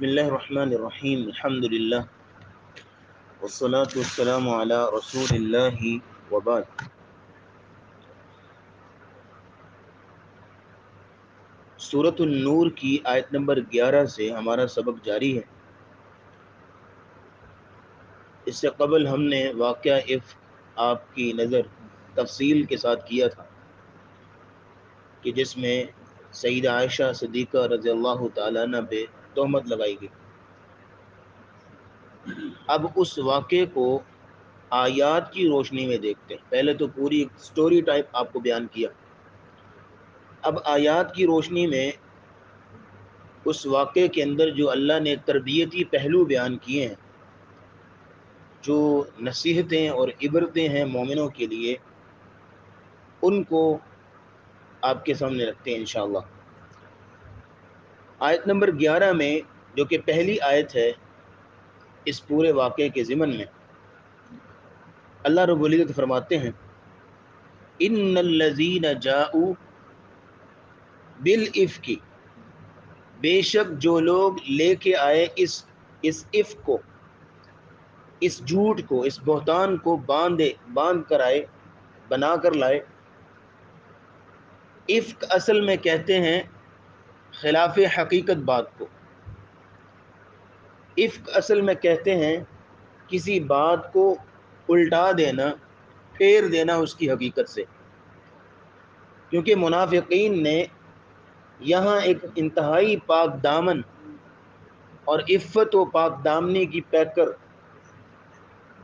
بسم اللہ الرحمن الرحیم الحمدللہ والصلاة والسلام علی رسول اللہ وبعد۔ سورۃ النور کی آیت نمبر 11 سے ہمارا سبق جاری ہے۔ اس سے قبل ہم نے واقعہ افک آپ کی نظر تفصیل کے ساتھ کیا تھا کہ جس میں سیدہ عائشہ صدیقہ رضی اللہ تعالیٰ عنہ پہ تہمت لگائی گئی۔ اب اس واقعے کو آیات کی روشنی میں دیکھتے ہیں۔ پہلے تو پوری سٹوری ٹائپ آپ کو بیان کیا، اب آیات کی روشنی میں اس واقعے کے اندر جو اللہ نے تربیتی پہلو بیان کیے ہیں، جو نصیحتیں اور عبرتیں ہیں مومنوں کے لیے، ان کو آپ کے سامنے رکھتے ہیں انشاءاللہ۔ آیت نمبر 11 میں جو کہ پہلی آیت ہے اس پورے واقعے کے ضمن میں، اللہ رب العزت فرماتے ہیں ان الذین جاؤوا بالافک، بے شک جو لوگ لے کے آئے اس افک کو، اس جھوٹ کو، اس بہتان کو باندھ کر آئے، بنا کر لائے۔ افک اصل میں کہتے ہیں خلاف حقیقت بات کو۔ افک اصل میں کہتے ہیں کسی بات کو الٹا دینا، پھیر دینا اس کی حقیقت سے، کیونکہ منافقین نے یہاں ایک انتہائی پاک دامن اور عفت و پاک دامنی کی پیکر،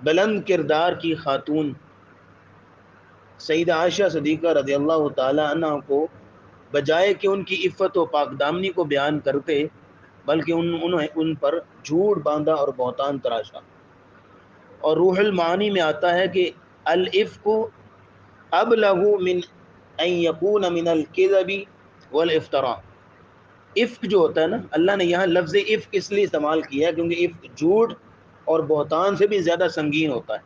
بلند کردار کی خاتون سیدہ عائشہ صدیقہ رضی اللہ تعالی عنہ کو بجائے کہ ان کی عفت و پاک دامنی کو بیان کرتے، بلکہ انہوں نے ان پر جھوٹ باندھا اور بہتان تراشا۔ اور روح المعانی میں آتا ہے کہ الافک ابلغ من ان یکون من الکذب والافتراء۔ افک جو ہوتا ہے نا، اللہ نے یہاں لفظ افک اس لیے استعمال کیا ہے کیونکہ افک جھوٹ اور بہتان سے بھی زیادہ سنگین ہوتا ہے،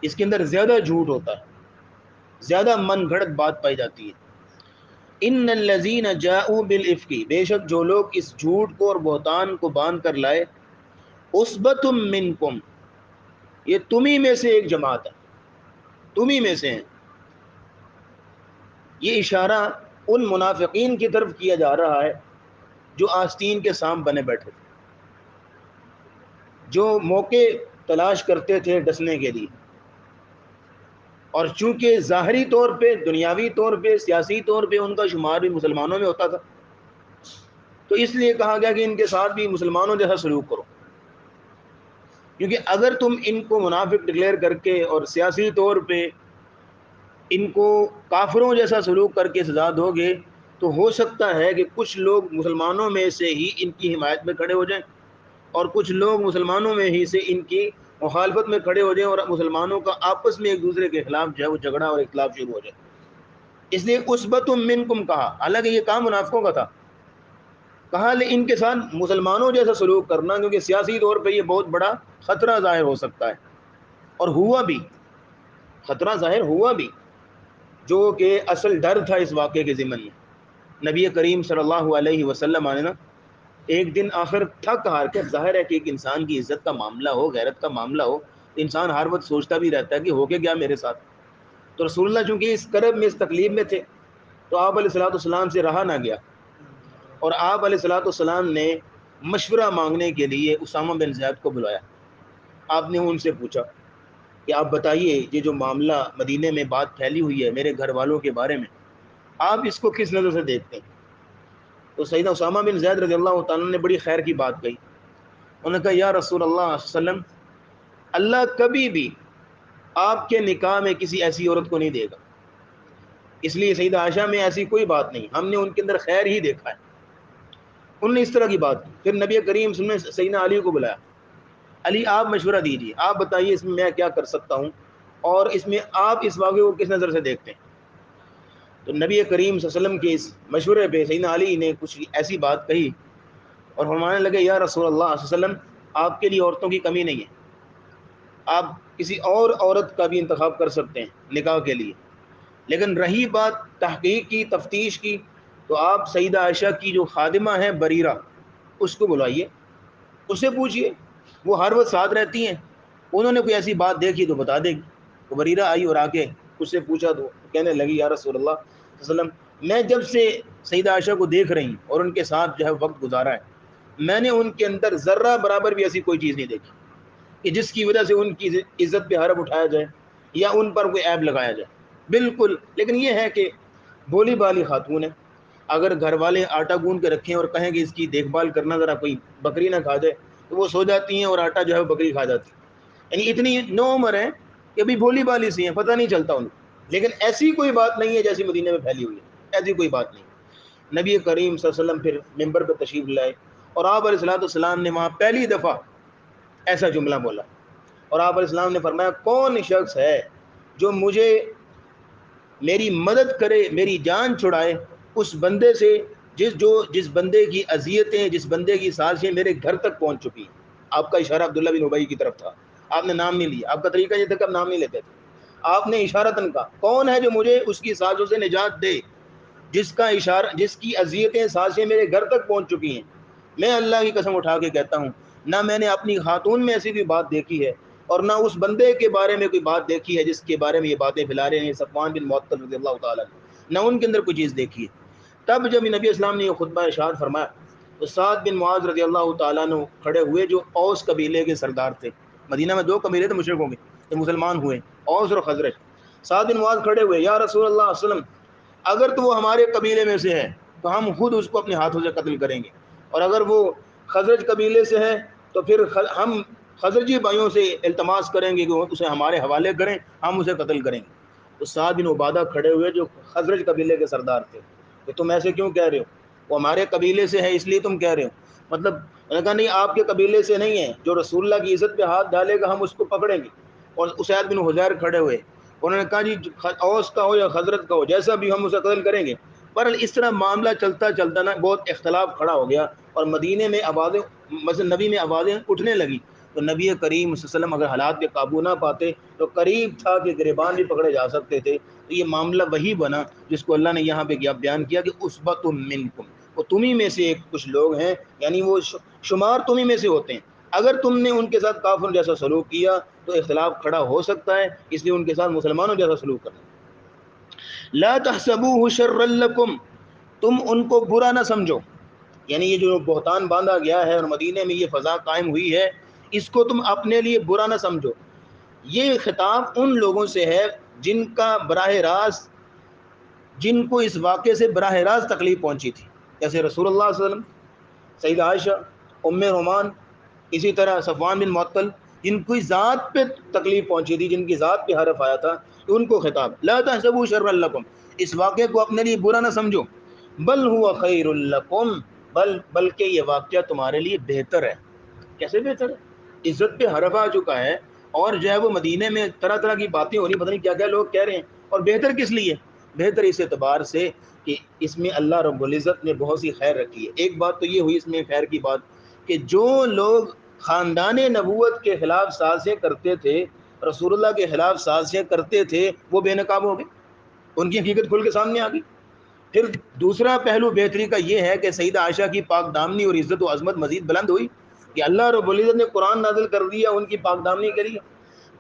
اس کے اندر زیادہ جھوٹ ہوتا ہے، زیادہ من گھڑت بات پائی جاتی ہے۔ ان الذین جاؤوا بالافک، بے شک جو لوگ اس جھوٹ کو اور بہتان کو باندھ کر لائے، عصبۃ منکم، یہ تمہیں میں سے ایک جماعت ہے، تمہیں میں سے ہیں۔ یہ اشارہ ان منافقین کی طرف کیا جا رہا ہے جو آستین کے سام بنے بیٹھے تھے، جو موقع تلاش کرتے تھے ڈسنے کے لیے، اور چونکہ ظاہری طور پہ، دنیاوی طور پہ، سیاسی طور پہ ان کا شمار بھی مسلمانوں میں ہوتا تھا، تو اس لیے کہا گیا کہ ان کے ساتھ بھی مسلمانوں جیسا سلوک کرو، کیونکہ اگر تم ان کو منافق ڈکلیئر کر کے اور سیاسی طور پہ ان کو کافروں جیسا سلوک کر کے سزا دو گے تو ہو سکتا ہے کہ کچھ لوگ مسلمانوں میں سے ہی ان کی حمایت میں کھڑے ہو جائیں، اور کچھ لوگ مسلمانوں میں ہی سے ان کی مخالفت میں کھڑے ہو جائیں، اور مسلمانوں کا آپس میں ایک دوسرے کے خلاف جو ہے وہ جھگڑا اور اختلاف شروع ہو جائے۔ اس لیے عصبۃ منکم کہا، حالانکہ یہ کام منافقوں کا تھا، کہا ان کے ساتھ مسلمانوں جیسا سلوک کرنا، کیونکہ سیاسی طور پہ یہ بہت بڑا خطرہ ظاہر ہو سکتا ہے، اور ہوا بھی، خطرہ ظاہر ہوا بھی، جو کہ اصل ڈر تھا اس واقعے کے ضمن میں۔ نبی کریم صلی اللہ علیہ وسلم نے نا ایک دن آخر تھک ہار کے، ظاہر ہے کہ ایک انسان کی عزت کا معاملہ ہو، غیرت کا معاملہ ہو، انسان ہر وقت سوچتا بھی رہتا ہے کہ ہو کے گیا میرے ساتھ۔ تو رسول اللہ چونکہ اس کرب میں، اس تکلیف میں تھے، تو آپ علیہ الصلوۃ والسلام سے رہا نہ گیا، اور آپ علیہ الصلوۃ والسلام نے مشورہ مانگنے کے لیے اسامہ بن زید کو بلایا۔ آپ نے ان سے پوچھا کہ آپ بتائیے، یہ جو معاملہ مدینے میں بات پھیلی ہوئی ہے میرے گھر والوں کے بارے میں، آپ اس کو کس نظر سے دیکھتے ہیں؟ تو سیدنا اسامہ بن زید رضی اللہ تعالیٰ نے بڑی خیر کی بات کہی۔ انہوں نے کہا یا رسول اللہ صلی اللہ علیہ وسلم، اللہ کبھی بھی آپ کے نکاح میں کسی ایسی عورت کو نہیں دے گا، اس لیے سیدہ عائشہ میں ایسی کوئی بات نہیں، ہم نے ان کے اندر خیر ہی دیکھا ہے۔ انہوں نے اس طرح کی بات کی۔ پھر نبی کریم صلی اللہ علیہ وسلم نے سیدنا علی کو بلایا، علی آپ مشورہ دیجیے، آپ بتائیے اس میں کیا کر سکتا ہوں، اور اس میں آپ اس واقعے کو کس نظر سے دیکھتے ہیں؟ تو نبی کریم صلی اللہ علیہ وسلم کے اس مشورے پہ سیدنا علی نے کچھ ایسی بات کہی اور فرمانے لگے یا رسول اللہ صلی اللہ علیہ وسلم، آپ کے لیے عورتوں کی کمی نہیں ہے، آپ کسی اور عورت کا بھی انتخاب کر سکتے ہیں نکاح کے لیے، لیکن رہی بات تحقیق کی، تفتیش کی، تو آپ سیدہ عائشہ کی جو خادمہ ہے بریرہ، اس کو بلائیے، اس سے پوچھیے، وہ ہر وقت ساتھ رہتی ہیں، انہوں نے کوئی ایسی بات دیکھی تو بتا دے گی۔ تو بریرہ آئی اور آ کے اس سے پوچھا تو کہنے لگی یا رسول اللہ صلی اللہ علیہ وسلم، میں جب سے سیدہ عائشہ کو دیکھ رہی ہوں اور ان کے ساتھ جو ہے وقت گزارا ہے، میں نے ان کے اندر ذرہ برابر بھی ایسی کوئی چیز نہیں دیکھی کہ جس کی وجہ سے ان کی عزت پہ حرف اٹھایا جائے یا ان پر کوئی عیب لگایا جائے، بالکل۔ لیکن یہ ہے کہ بولی بالی خاتون ہے، اگر گھر والے آٹا گوندھ کے رکھیں اور کہیں کہ اس کی دیکھ بھال کرنا، ذرا کوئی بکری نہ کھا جائے، تو وہ سو جاتی ہیں اور آٹا جو ہے وہ بکری کھا جاتی ہے۔ یعنی اتنی نو عمر ہے کہ ابھی بولی بالی سی ہیں، پتہ نہیں چلتا ان کو۔ لیکن ایسی کوئی بات نہیں ہے جیسی مدینہ میں پھیلی ہوئی ہے، ایسی کوئی بات نہیں۔ نبی کریم صلی اللہ علیہ وسلم پھر ممبر پہ تشریف لائے اور آپ علیہ السلام نے وہاں پہلی دفعہ ایسا جملہ بولا، اور آپ علیہ السلام نے فرمایا کون شخص ہے جو مجھے میری مدد کرے، میری جان چھڑائے اس بندے سے جس بندے کی اذیتیں، جس بندے کی سازشیں میرے گھر تک پہنچ چکی ہیں۔ آپ کا اشارہ عبداللہ بن ابی کی طرف تھا، آپ نے نام نہیں لیا، آپ کا طریقہ یہ تھا کہ آپ نام نہیں لیتے تھے، آپ نے اشارتاً کہا کون ہے جو مجھے اس کی سازشوں سے نجات دے، جس کی اذیتیں سازشیں میرے گھر تک پہنچ چکی ہیں۔ میں اللہ کی قسم اٹھا کے کہتا ہوں، نہ میں نے اپنی خاتون میں ایسی کوئی بات دیکھی ہے اور نہ اس بندے کے بارے میں کوئی بات دیکھی ہے جس کے بارے میں یہ باتیں پھیلا رہے ہیں صفوان بن معطل رضی اللہ تعالیٰ عنہ، نہ ان کے اندر کوئی چیز دیکھی ہے۔ تب جب نبی اسلام نے یہ خطبہ ارشاد فرمایا تو سعد بن معاذ رضی اللہ تعالیٰ عنہ کھڑے ہوئے، جو اوس قبیلے کے سردار تھے۔ مدینہ میں دو قبیلے تھے مشرکوں کے جو مسلمان ہوئے، اوس اور خزرج۔ سعد بن معاذ کھڑے ہوئے، یا رسول اللہ صلی اللہ علیہ وسلم، اگر تو وہ ہمارے قبیلے میں سے ہے تو ہم خود اس کو اپنے ہاتھوں سے قتل کریں گے، اور اگر وہ خزرج قبیلے سے ہے تو پھر ہم خزرجی بھائیوں سے التماس کریں گے کہ وہ اسے ہمارے حوالے کریں، ہم اسے قتل کریں گے۔ تو سعد بن عبادہ کھڑے ہوئے جو خزرج قبیلے کے سردار تھے، کہ تم ایسے کیوں کہہ رہے ہو؟ وہ ہمارے قبیلے سے ہے اس لیے تم کہہ رہے ہو؟ مطلب انہوں نے کہا نہیں، آپ کے قبیلے سے نہیں ہے، جو رسول اللہ کی عزت پہ ہاتھ ڈالے گا ہم اس کو پکڑیں گے۔ اور اسید بن حذیر کھڑے ہوئے، انہوں نے کہا جی اوس کا ہو یا خزرج کا ہو، جیسا بھی ہم اسے قتل کریں گے۔ پر اس طرح معاملہ چلتا چلتا نا بہت اختلاف کھڑا ہو گیا، اور مدینے میں آوازیں، مسجد نبی میں آوازیں اٹھنے لگی۔ تو نبی کریم صلی اللہ علیہ وسلم اگر حالات پہ قابو نہ پاتے تو قریب تھا کہ گریبان بھی پکڑے جا سکتے تھے۔ تو یہ معاملہ وہی بنا جس کو اللہ نے یہاں پہ بیان کیا کہ اصبۃ منکم، وہ تمہیں میں سے کچھ لوگ ہیں، یعنی وہ شمار تمہیں میں سے ہوتے ہیں۔ اگر تم نے ان کے ساتھ کافر جیسا سلوک کیا تو اختلاف کھڑا ہو سکتا ہے، اس لیے ان کے ساتھ مسلمانوں جیسا سلوک کرنا۔ لا تحسبوه شرا لکم، تم ان کو برا نہ سمجھو، یعنی یہ جو بہتان باندھا گیا ہے اور مدینے میں یہ فضا قائم ہوئی ہے، اس کو تم اپنے لیے برا نہ سمجھو۔ یہ خطاب ان لوگوں سے ہے جن کو اس واقعے سے براہ راست تکلیف پہنچی تھی، جیسے رسول اللہ صلی اللہ علیہ وسلم، سیدہ عائشہ، ام رومان، اسی طرح صفوان بن معطل، جن کی ذات پہ تکلیف پہنچی تھی، جن کی ذات پہ حرف آیا تھا، ان کو خطاب لا تحسبوا شرا لکم، اس واقعے کو اپنے لیے برا نہ سمجھو، بل هو خیر لکم، بلکہ یہ واقعہ تمہارے لیے بہتر ہے۔ کیسے بہتر ہے؟ عزت پہ حرف آ چکا ہے اور جو ہے وہ مدینے میں طرح طرح کی باتیں ہو رہی، پتہ نہیں کیا کیا لوگ کہہ رہے ہیں، اور بہتر کس لیے؟ بہتر اس اعتبار سے کہ اس میں اللہ رب العزت نے بہت سی خیر رکھی ہے۔ ایک بات تو یہ ہوئی اس میں خیر کی بات کہ جو لوگ خاندان نبوت کے خلاف سازشیں کرتے تھے، رسول اللہ کے خلاف سازشیں کرتے تھے، وہ بے نقاب ہو گئے، ان کی حقیقت کھل کے سامنے آ گئی۔ پھر دوسرا پہلو بہتری کا یہ ہے کہ سیدہ عائشہ کی پاک دامنی اور عزت و عظمت مزید بلند ہوئی کہ اللہ رب العزت نے قرآن نازل کر دیا ان کی پاک دامنی کے لیے۔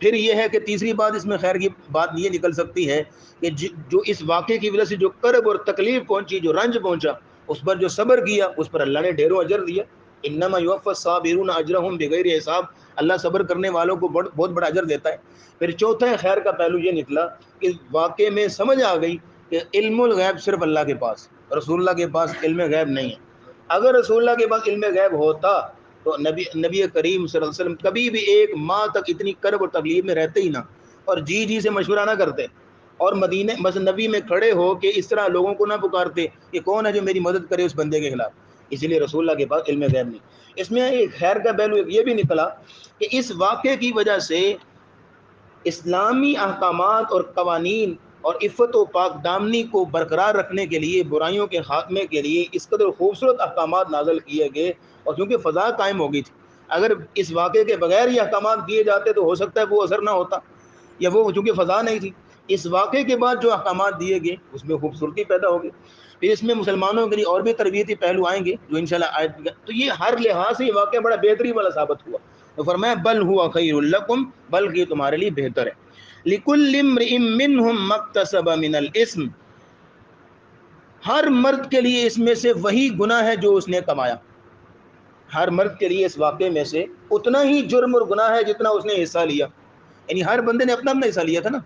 پھر یہ ہے کہ تیسری بات اس میں خیر کی بات یہ نکل سکتی ہے کہ جو اس واقعے کی وجہ سے جو کرب اور تکلیف پہنچی، جو رنج پہنچا، اس پر جو صبر کیا اس پر اللہ نے ڈھیروں اجر دیا۔ انما یوفی الصابرون اجرهم بغیر حساب، اللہ صبر کرنے والوں کو بہت بڑا اجر دیتا ہے۔ پھر چوتھا خیر کا پہلو یہ نکلا کہ واقعے میں سمجھ آ گئی کہ علم الغیب صرف اللہ کے پاس، رسول اللہ کے پاس علم غیب نہیں ہے۔ اگر رسول اللہ کے پاس علم غیب ہوتا تو نبی کریم صلی اللہ علیہ وسلم کبھی بھی ایک ماہ تک اتنی کرب اور تکلیف میں رہتے ہی نہ، اور جی سے مشورہ نہ کرتے، اور مدینہ مسجد نبی میں کھڑے ہو کے اس طرح لوگوں کو نہ پکارتے کہ کون ہے جو میری مدد کرے اس بندے کے خلاف۔ اسی لیے رسول اللہ کے پاس علم غیب نہیں۔ اس میں ایک خیر کا پہلو یہ بھی نکلا کہ اس واقعے کی وجہ سے اسلامی احکامات اور قوانین اور عفت و پاک دامنی کو برقرار رکھنے کے لیے، برائیوں کے خاتمے کے لیے اس قدر خوبصورت احکامات نازل کیے گئے، اور کیونکہ فضا قائم ہو گئی تھی، اگر اس واقعے کے بغیر یہ احکامات دیے جاتے تو ہو سکتا ہے وہ اثر نہ ہوتا، یا وہ چونکہ فضا نہیں تھی۔ اس واقعے کے بعد جو احکامات دیے گئے اس میں خوبصورتی پیدا ہوگی۔ پھر اس میں مسلمانوں کے لیے اور بھی تربیتی پہلو آئیں گے جو انشاءاللہ آیت میں، تو یہ ہر لحاظ سے یہ واقعہ بڑا بہترین والا ثابت ہوا. تو فرمایا بل ہوا خیر لکم، بلکہ یہ تمہارے لیے بہتر ہے. لکل امرئ منہم ما اکتسب من الاثم، ہر مرد کے لیے اس میں سے وہی گناہ ہے جو اس نے کمایا. ہر مرد کے لیے اس واقعے میں سے اتنا ہی جرم اور گناہ ہے جتنا اس نے حصہ لیا. یعنی ہر بندے نے اپنا اپنا حصہ لیا تھا نا.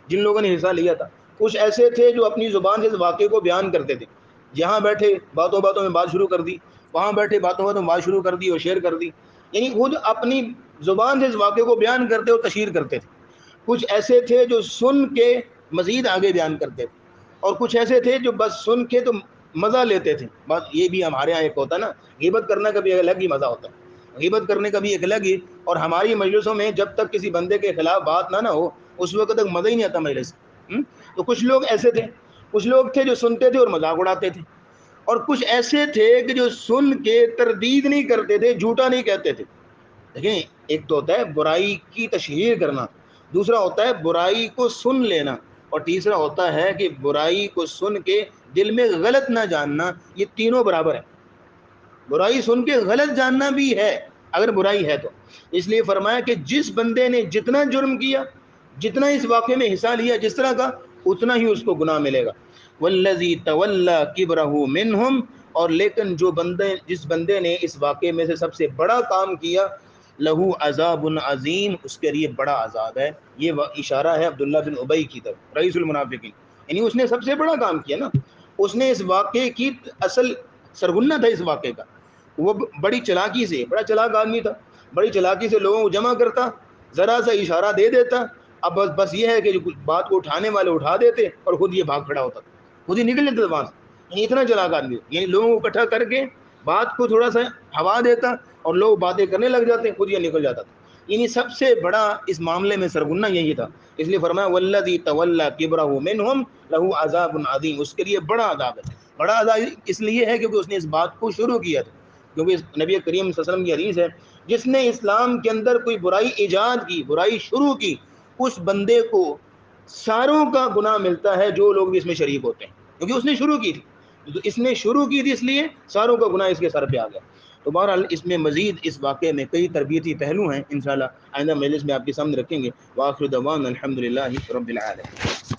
جن لوگوں نے حصہ لیا تھا، کچھ ایسے تھے جو اپنی زبان سے اس واقعے کو بیان کرتے تھے، جہاں بیٹھے باتوں باتوں میں بات شروع کر دی، وہاں بیٹھے باتوں باتوں میں بات شروع کر دی اور شیئر کر دی. یعنی خود اپنی زبان سے اس واقعے کو بیان کرتے اور تشہیر کرتے تھے. کچھ ایسے تھے جو سن کے مزید آگے بیان کرتے تھے، اور کچھ ایسے تھے جو بس سن کے تو مزہ لیتے تھے. بس یہ بھی ہمارے یہاں ایک ہوتا ہے نا، غیبت کرنا کا بھی الگ ہی مزہ ہوتا ہے، غیبت کرنے کا بھی ایک الگ ہی. اور ہماری مجلسوں میں جب تک کسی بندے کے خلاف بات نہ ہو اس وقت تک مزہ ہی نہیں آتا مجلس. تو کچھ لوگ ایسے تھے، کچھ لوگ تھے جو سنتے تھے اور مذاق اڑاتے تھے، اور کچھ ایسے تھے کہ جو سن کے تردید نہیں کرتے تھے، جھوٹا نہیں کہتے تھے. دیکھیں، ایک تو ہوتا ہے برائی کی تشہیر کرنا، دوسرا ہوتا ہے برائی کو سن لینا، اور تیسرا ہوتا ہے کہ برائی کو سن کے دل میں غلط نہ جاننا. یہ تینوں برابر ہیں. برائی سن کے غلط جاننا بھی ہے اگر برائی ہے تو. اس لیے فرمایا کہ جس بندے نے جتنا جرم کیا، جتنا اس واقعے میں حصہ لیا جس طرح کا، اتنا ہی اس کو گناہ ملے گا. والذی تولی کبرہ منہم، اور لیکن جس بندے نے اس واقعے میں سے سب سے بڑا کام کیا، لہو عذاب عظیم، اس کے لیے بڑا عذاب ہے. یہ اشارہ ہے عبداللہ بن ابی کی طرف، رئیس المنافقین. یعنی اس نے سب سے بڑا کام کیا نا. اس نے اس واقعے کی اصل سرغنہ تھا اس واقعے کا. وہ بڑی چلاکی سے، بڑا چلاک آدمی تھا، بڑی چلاکی سے لوگوں کو جمع کرتا، ذرا سا اشارہ دے دیتا. اب بس یہ ہے کہ بات کو اٹھانے والے اٹھا دیتے اور خود یہ بھاگ کھڑا ہوتا، خود ہی نکل لیتا وہاں سے. یعنی اتنا چلاک آدمی، یعنی لوگوں کو اکٹھا کر کے بات کو تھوڑا سا ہوا دیتا اور لوگ باتیں کرنے لگ جاتے، خود یہ نکل جاتا تھا. یعنی سب سے بڑا اس معاملے میں سرغنہ یہی تھا. اس لیے فرمایا والذی تولی کبرہ منہم لہ عذاب عظیم، اس کے لیے بڑا عذاب ہے. بڑا عذاب اس لیے ہے کیونکہ اس نے اس بات کو شروع کیا تھا. کیونکہ نبی کریم صلی اللہ علیہ وسلم کی حدیث ہے، جس نے اسلام کے اندر کوئی برائی ایجاد کی، برائی شروع کی، اس بندے کو ساروں کا گناہ ملتا ہے جو لوگ بھی اس میں شریک ہوتے ہیں، کیونکہ اس نے شروع کی تھی. تو اس نے شروع کی تھی، اس لیے ساروں کا گناہ اس کے سر پہ آ گیا. تو بہرحال اس میں مزید اس واقعے میں کئی تربیتی پہلو ہیں، انشاءاللہ آئندہ مجلس میں آپ کے سامنے رکھیں گے. وآخر دعوانا الحمدللہ رب العالمین.